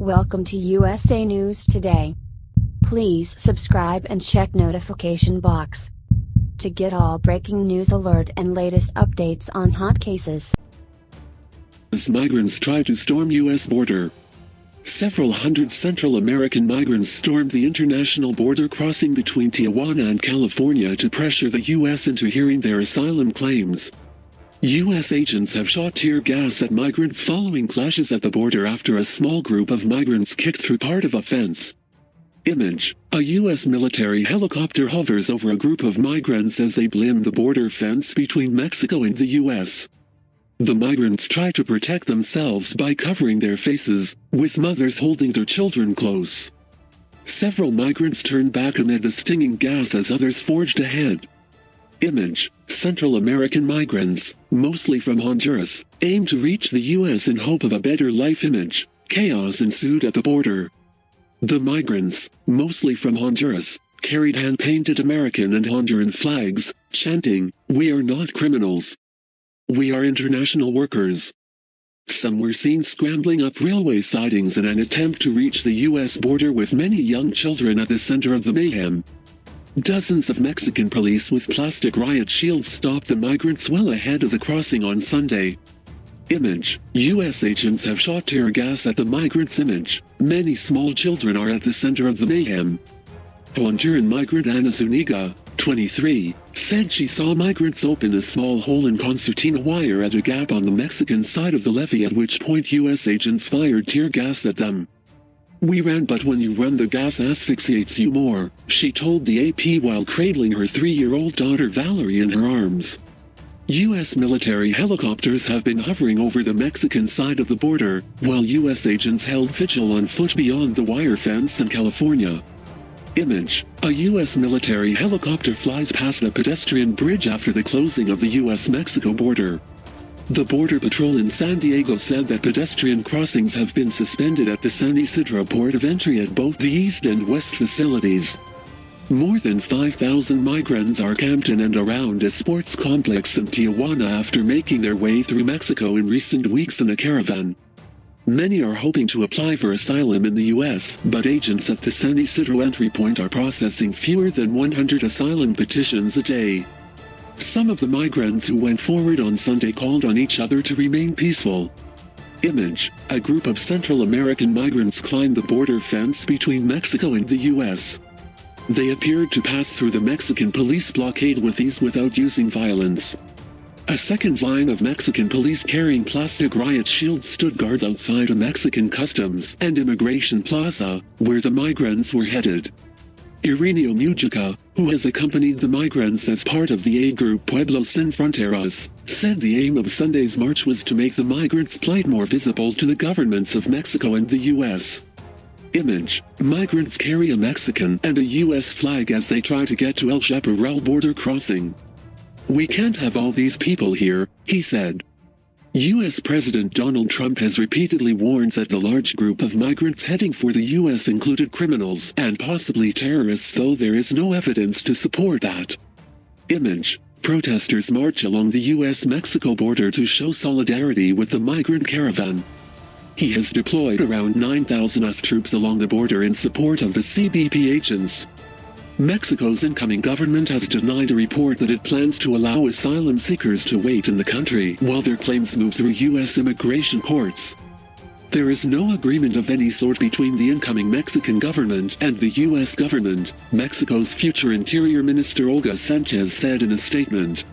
Welcome to USA News Today. Please subscribe and check notification box to get all breaking news alert and latest updates on hot cases. As migrants try to storm U.S. border. Several hundred Central American migrants stormed the international border crossing between Tijuana and California to pressure the U.S. into hearing their asylum claims. U.S. agents have shot tear gas at migrants following clashes at the border after a small group of migrants kicked through part of a fence. Image: a U.S. military helicopter hovers over a group of migrants as they climb the border fence between Mexico and the U.S. The migrants try to protect themselves by covering their faces, with mothers holding their children close. Several migrants turned back amid the stinging gas as others forged ahead. Image: Central American migrants, mostly from Honduras, aim to reach the U.S. in hope of a better life. Image: chaos ensued at the border. The migrants, mostly from Honduras, carried hand-painted American and Honduran flags, chanting, "We are not criminals. We are international workers." Some were seen scrambling up railway sidings in an attempt to reach the U.S. border, with many young children at the center of the mayhem. Dozens of Mexican police with plastic riot shields stopped the migrants well ahead of the crossing on Sunday. Image: U.S. agents have shot tear gas at the migrants. Image: many small children are at the center of the mayhem. Honduran migrant Ana Zuniga, 23, said she saw migrants open a small hole in concertina wire at a gap on the Mexican side of the levee, at which point U.S. agents fired tear gas at them. "We ran, but when you run, the gas asphyxiates you more," she told the AP while cradling her 3-year-old daughter Valerie in her arms. U.S. military helicopters have been hovering over the Mexican side of the border, while U.S. agents held vigil on foot beyond the wire fence in California. Image: a U.S. military helicopter flies past a pedestrian bridge after the closing of the U.S.-Mexico border. The Border Patrol in San Diego said that pedestrian crossings have been suspended at the San Isidro port of entry at both the east and west facilities. More than 5,000 migrants are camped in and around a sports complex in Tijuana after making their way through Mexico in recent weeks in a caravan. Many are hoping to apply for asylum in the U.S., but agents at the San Isidro entry point are processing fewer than 100 asylum petitions a day. Some of the migrants who went forward on Sunday called on each other to remain peaceful. Image: a group of Central American migrants climbed the border fence between Mexico and the U.S. They appeared to pass through the Mexican police blockade with ease without using violence. A second line of Mexican police carrying plastic riot shields stood guard outside a Mexican customs and immigration plaza, where the migrants were headed. Ireneo Mujica, who has accompanied the migrants as part of the aid group Pueblos Sin Fronteras, said the aim of Sunday's march was to make the migrants' plight more visible to the governments of Mexico and the U.S. Image: migrants carry a Mexican and a U.S. flag as they try to get to El Chaparral border crossing. "We can't have all these people here," he said. U.S. President Donald Trump has repeatedly warned that the large group of migrants heading for the U.S. included criminals and possibly terrorists, though there is no evidence to support that. Image: protesters march along the U.S.-Mexico border to show solidarity with the migrant caravan. He has deployed around 9,000 U.S. troops along the border in support of the CBP agents. Mexico's incoming government has denied a report that it plans to allow asylum seekers to wait in the country while their claims move through U.S. immigration courts. There is no agreement of any sort between the incoming Mexican government and the U.S. government, Mexico's future Interior Minister Olga Sanchez said in a statement.